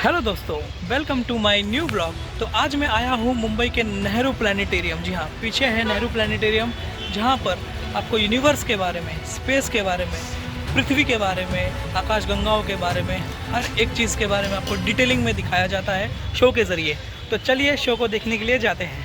Hello दोस्तों, welcome to my new blog. तो आज मैं आया हूँ मुंबई के नेहरू प्लानिटेरियम। जी हाँ, पीछे है नेहरू प्लानिटेरियम, जहाँ पर आपको यूनिवर्स के बारे में, स्पेस के बारे में, पृथ्वी के बारे में, आकाशगंगाओं के बारे में, हर एक चीज़ के बारे में आपको डिटेलिंग में दिखाया जाता है शो के ज़रिए। तो चलिए शो को देखने के लिए जाते हैं।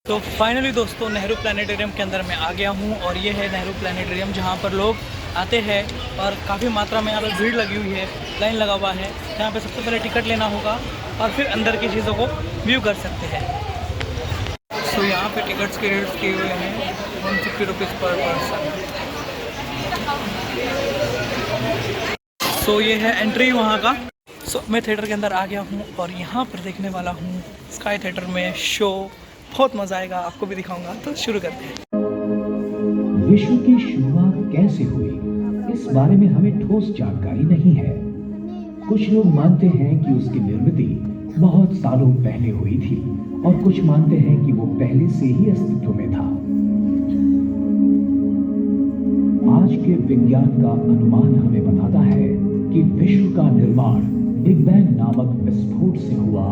तो फाइनली दोस्तों, नेहरू प्लानिटेरियम के अंदर मैं आ गया हूँ और ये है नेहरू प्लानिटेरियम, जहाँ पर लोग आते हैं और काफ़ी मात्रा में यहाँ पर भीड़ लगी हुई है, लाइन लगा हुआ है। यहाँ पे सबसे पहले टिकट लेना होगा और फिर अंदर की चीज़ों को व्यू कर सकते हैं। तो यहाँ पे टिकट्स के रेट्स किए हुए हैं 150 रुपीज़ पर पर्सन। तो ये है एंट्री वहाँ का। मैं थिएटर के अंदर आ गया हूँ और यहाँ पर देखने वाला हूँ स्काई थिएटर में शो। बहुत मज़ा आएगा, आपको भी दिखाऊंगा। तो शुरू करते हैं। विश्व की शुरुआत कैसे हुई, इस बारे में हमें ठोस जानकारी नहीं है। कुछ लोग मानते हैं कि उसकी निर्मिति बहुत सालों पहले हुई थी और कुछ मानते हैं कि वो पहले से ही अस्तित्व में था। आज के विज्ञान का अनुमान हमें बताता है कि विश्व का निर्माण बिग बैंग नामक विस्फोट से हुआ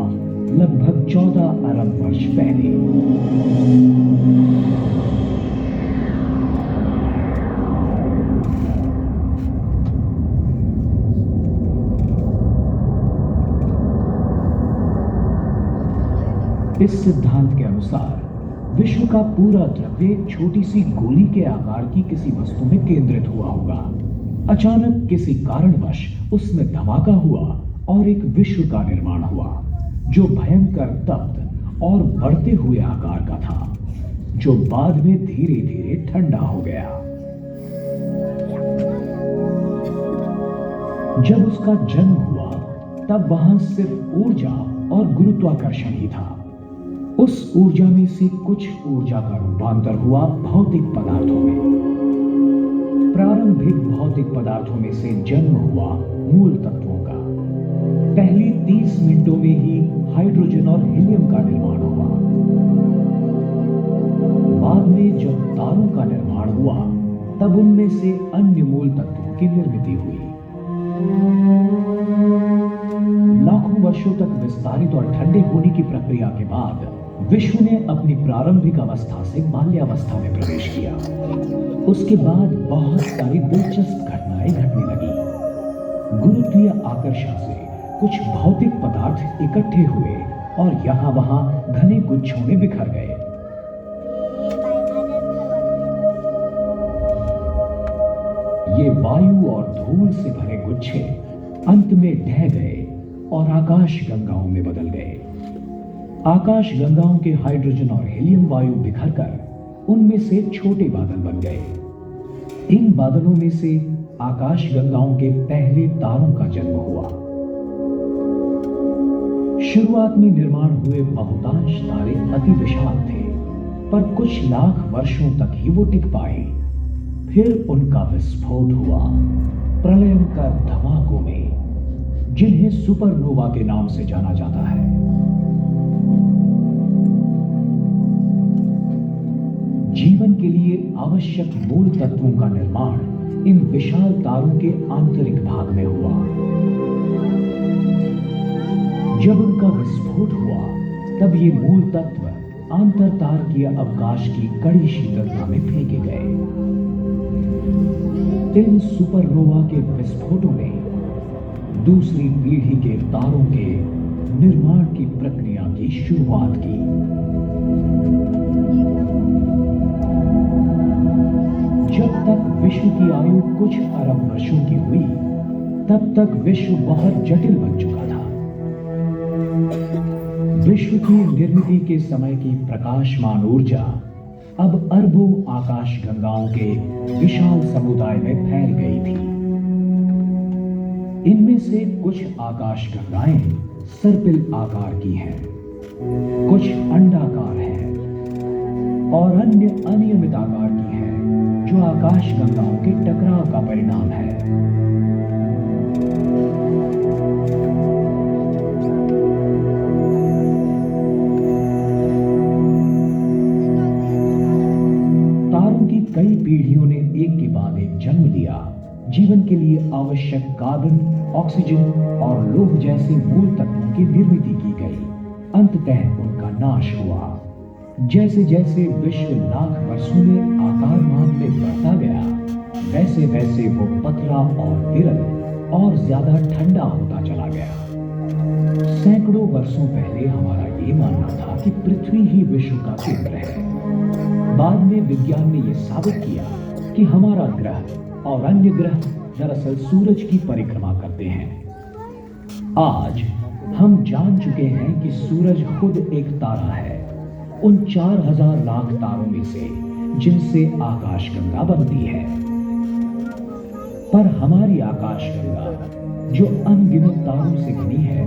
लगभग 14 अरब वर्ष पहले। इस सिद्धांत के अनुसार विश्व का पूरा द्रव्य एक छोटी सी गोली के आकार की किसी वस्तु में केंद्रित हुआ होगा। अचानक किसी कारणवश उसमें धमाका हुआ और एक विश्व का निर्माण हुआ, जो भयंकर तप्त और बढ़ते हुए आकार का था, जो बाद में धीरे धीरे ठंडा हो गया। जब उसका जन्म हुआ तब वहां सिर्फ ऊर्जा और गुरुत्वाकर्षण ही था। उस ऊर्जा में से कुछ ऊर्जा का रूपांतर हुआ भौतिक पदार्थों में। प्रारंभिक भौतिक पदार्थों में से जन्म हुआ मूल तत्वों का। पहली 30 मिनटों में ही हाइड्रोजन और हीलियम का निर्माण हुआ। बाद में जब तारों का निर्माण हुआ तब उनमें से अन्य मूल तत्वों की निर्मिति हुई। लाखों वर्षों तक विस्तारित और ठंडे होने की प्रक्रिया के बाद विश्व ने अपनी प्रारंभिक अवस्था से बाल्यावस्था में प्रवेश किया। उसके बाद बहुत सारी दिलचस्प घटनाएं घटने लगी। गुरुत्वीय आकर्षण से कुछ भौतिक पदार्थ इकट्ठे हुए और यहां वहां घने गुच्छों में बिखर गए। ये वायु और धूल से भरे गुच्छे अंत में ढह गए और आकाश गंगाओं में बदल गए। आकाश गंगाओं के हाइड्रोजन और हीलियम वायु बिखरकर उनमें से छोटे बादल बन गए। इन बादलों में से आकाश गंगाओं के पहले तारों का जन्म हुआ। शुरुआत में निर्माण हुए बहुतांश तारे अति विशाल थे, पर कुछ लाख वर्षों तक ही वो टिक पाए। फिर उनका विस्फोट हुआ प्रलयंकर धमाकों में, जिन्हें सुपरनोवा के नाम से जाना जाता है। जीवन के लिए आवश्यक मूल तत्वों का निर्माण इन विशाल तारों के आंतरिक भाग में हुआ। जब उनका विस्फोट हुआ तब ये मूल तत्व आंतरतारकीय अवकाश की कड़ी शीतलता में फेंके गए। इन सुपरनोवा के विस्फोटों ने दूसरी पीढ़ी के तारों के निर्माण की प्रक्रिया की शुरुआत की। जब तक विश्व की आयु कुछ अरब वर्षों की हुई, तब तक विश्व बहुत जटिल बन चुका था। विश्व की निर्मिति के समय की प्रकाशमान ऊर्जा अब अरबों आकाश गंगाओं के विशाल समुदाय में फैल गई थी। इनमें से कुछ आकाश गंगाएं सर्पिल आकार की हैं, कुछ अंडाकार हैं, और अन्य अनियमित आकार की है, जो आकाश गंगाओं के टकराव का परिणाम है। तारों की कई पीढ़ियों ने एक के बाद एक जन्म लिया। जीवन के लिए आवश्यक कार्बन, ऑक्सीजन और लोह जैसे मूल तत्वों की निर्मित की गई। अंततः उनका नाश हुआ। जैसे जैसे विश्व लाख वर्षों में आकारमान में बढ़ता गया, वैसे वैसे वो पतला और विरल और ज्यादा ठंडा होता चला गया। सैकड़ों वर्षों पहले हमारा ये मानना था कि पृथ्वी ही विश्व का केंद्र है। बाद में विज्ञान ने यह साबित किया कि हमारा ग्रह और अन्य ग्रह दरअसल सूरज की परिक्रमा करते हैं। आज हम जान चुके हैं कि सूरज खुद एक तारा है, उन 4000 लाख तारों में से जिनसे आकाशगंगा बनती है। पर हमारी आकाशगंगा जो अनगिनत तारों से बनी है,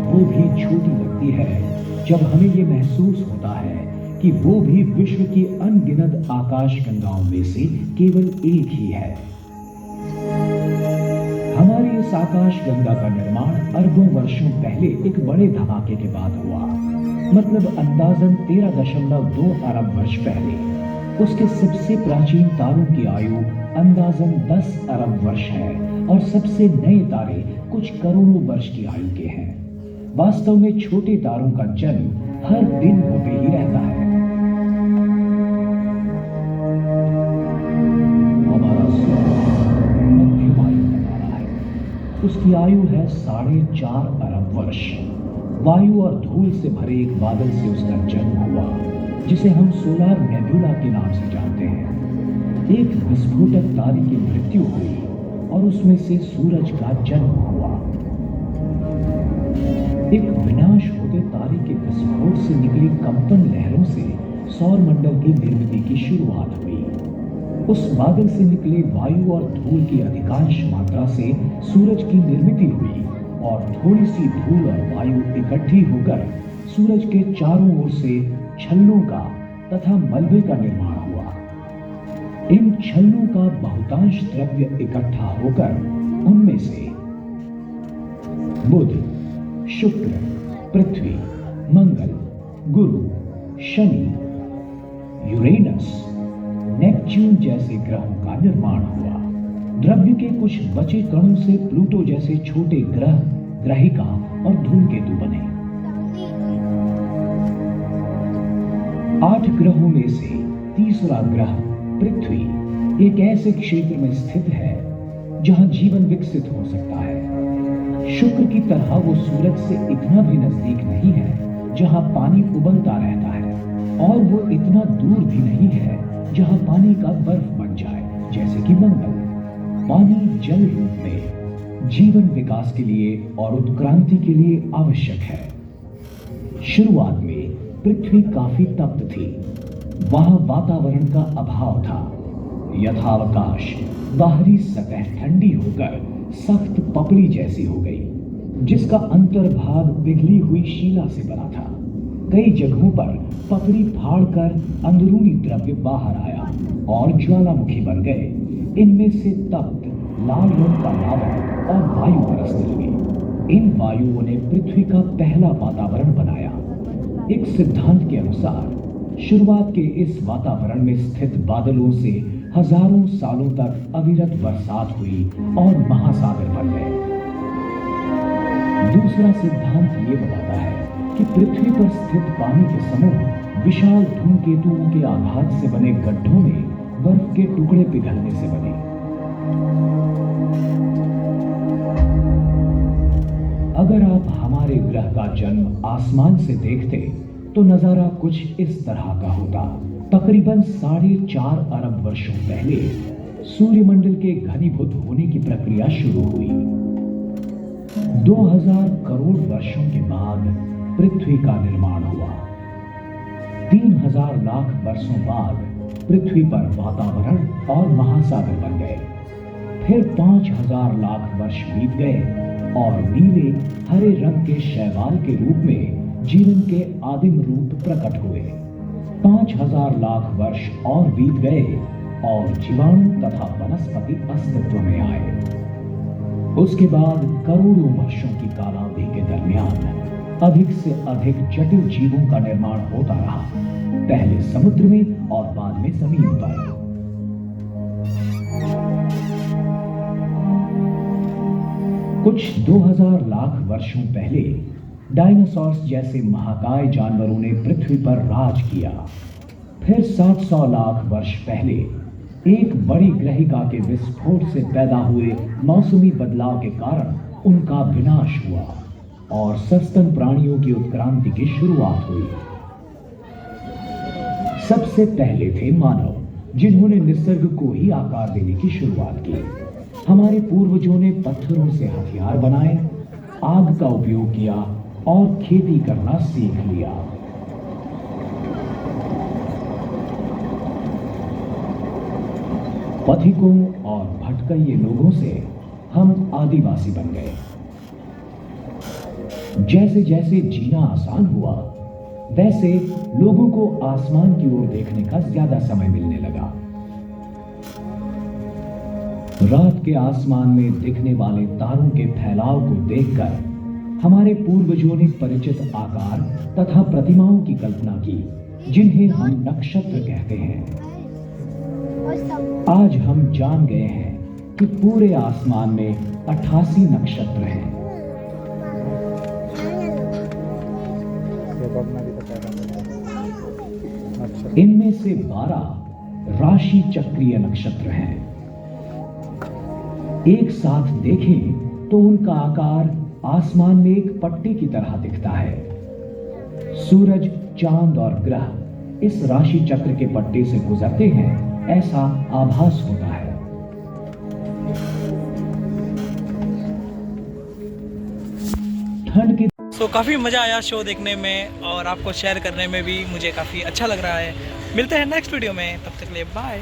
वो भी छोटी लगती है जब हमें ये महसूस होता है कि वो भी विश्व की अनगिनत आकाशगंगाओं में से केवल एक ही है। हमारी इस आकाशगंगा का निर्माण अरबों वर्षों पहले एक बड़े धमाके के बाद हुआ, मतलब अंदाजन 13.2 अरब वर्ष पहले। उसके सबसे प्राचीन तारों की आयु अंदाजन 10 अरब वर्ष है और सबसे नए तारे कुछ करोड़ों वर्ष की आयु के हैं। वास्तव में छोटे तारों का जन्म हर दिन होते ही रहता है। हमारा सूर्य मध्यम आयु का तारा है। उसकी आयु है 4.5 अरब वर्ष। वायु और धूल से भरे एक बादल से उसका जन्म हुआ, जिसे हम सोलार नेबुला के नाम से जानते हैं। एक विस्फोटक तारे की मृत्यु हुई और उसमें से सूरज का जन्म हुआ। एक विनाश होते तारे के विस्फोट से निकली कंपन लहरों से सौर मंडल की निर्मित की शुरुआत हुई। उस बादल से निकले वायु और धूल की अधिकांश मात्रा से सूरज की निर्मित हुई और थोड़ी सी धूल और वायु इकट्ठी होकर सूरज के चारों ओर से छल्लों का तथा मलबे का निर्माण हुआ। इन छल्लों का बहुतांश द्रव्य इकट्ठा होकर उनमें से बुध, शुक्र, पृथ्वी, मंगल, गुरु, शनि, यूरेनस, नेपच्यून जैसे ग्रहों का निर्माण हुआ। द्रव्य के कुछ बचे कणों से प्लूटो जैसे छोटे ग्रह, ग्रहिका और धूमकेतु बने। 8 ग्रहों में से तीसरा ग्रह पृथ्वी एक ऐसे क्षेत्र में स्थित है जहां जीवन विकसित हो सकता है। शुक्र की तरह वो सूरज से इतना भी नजदीक नहीं है जहां पानी उबलता रहता है, और वो इतना दूर भी नहीं है जहां पानी का बर्फ बन जाए, जैसे कि मंगल। पानी जल रूप में जीवन विकास के लिए और उत्क्रांति के लिए आवश्यक है। शुरुआत में पृथ्वी काफी तप्त थी। वहां वातावरण का अभाव था। यथावकाश बाहरी सतह ठंडी होकर सख्त पपड़ी जैसी हो गई, जिसका अंतर्भाग पिघली हुई शीला से बना था। कई जगहों पर पपड़ी फाड़कर अंदरूनी द्रव्य बाहर आया और ज्वालामुखी बन गए। इनमें से तप्त लाल रंग का लावा और वायु बरसने लगे। इन वायुओं ने पृथ्वी का पहला वातावरण बनाया। एक सिद्धांत के अनुसार शुरुआत के इस वातावरण में स्थित बादलों से हजारों सालों तक अविरत बरसात हुई और महासागर बन गए। दूसरा सिद्धांत ये बताता है कि पृथ्वी पर स्थित पानी के समूह विशाल धूमकेतुओं के आघात से बने गड्ढों में बर्फ के टुकड़े पिघलने से बने। अगर आप हमारे ग्रह का जन्म आसमान से देखते तो नजारा कुछ इस तरह का होता। तकरीबन 4.5 अरब वर्षों पहले सूर्यमंडल के घनीभूत होने की प्रक्रिया शुरू हुई। 2000 करोड़ वर्षों के बाद पृथ्वी का निर्माण हुआ। 3000 लाख वर्षों बाद पृथ्वी पर वातावरण और महासागर बन गए। फिर 5000 लाख वर्ष बीत गए और नीले हरे रंग के शैवाल के रूप में जीवन के आदिम रूप प्रकट हुए। 5000 लाख वर्ष और बीत गए और जीवाणु तथा वनस्पति अस्तित्व में आए। उसके बाद करोड़ों वर्षों की कालावधि के दरमियान अधिक से अधिक जटिल जीवों का निर्माण होता रहा, पहले समुद्र में और बाद में जमीन पर। कुछ 2000 लाख वर्षों पहले डायनासोर्स जैसे महाकाय जानवरों ने पृथ्वी पर राज किया। फिर 700 लाख वर्ष पहले एक बड़ी ग्रहिका के विस्फोट से पैदा हुए मौसमी बदलाव के कारण उनका विनाश हुआ और सस्तन प्राणियों की उत्क्रांति की शुरुआत हुई। सबसे पहले थे मानव, जिन्होंने निसर्ग को ही आकार देने की शुरुआत की। हमारे पूर्वजों ने पत्थरों से हथियार बनाए, आग का उपयोग किया और खेती करना सीख लिया। पथिकों और भटकइये लोगों से हम आदिवासी बन गए। जैसे जैसे जीना आसान हुआ, वैसे लोगों को आसमान की ओर देखने का ज्यादा समय मिलने लगा। रात के आसमान में दिखने वाले तारों के फैलाव को देखकर हमारे पूर्वजों ने परिचित आकार तथा प्रतिमाओं की कल्पना की, जिन्हें हम नक्षत्र कहते हैं। आज हम जान गए हैं कि पूरे आसमान में 88 नक्षत्र हैं। इनमें से 12 राशि चक्रीय नक्षत्र हैं। एक साथ देखें तो उनका आकार आसमान में एक पट्टी की तरह दिखता है। सूरज, चांद और ग्रह इस राशि चक्र के पट्टे से गुजरते हैं, ऐसा आभास होता है। ठंड के काफ़ी मज़ा आया शो देखने में और आपको शेयर करने में भी मुझे काफ़ी अच्छा लग रहा है। मिलते हैं नेक्स्ट वीडियो में, तब तक के लिए बाय।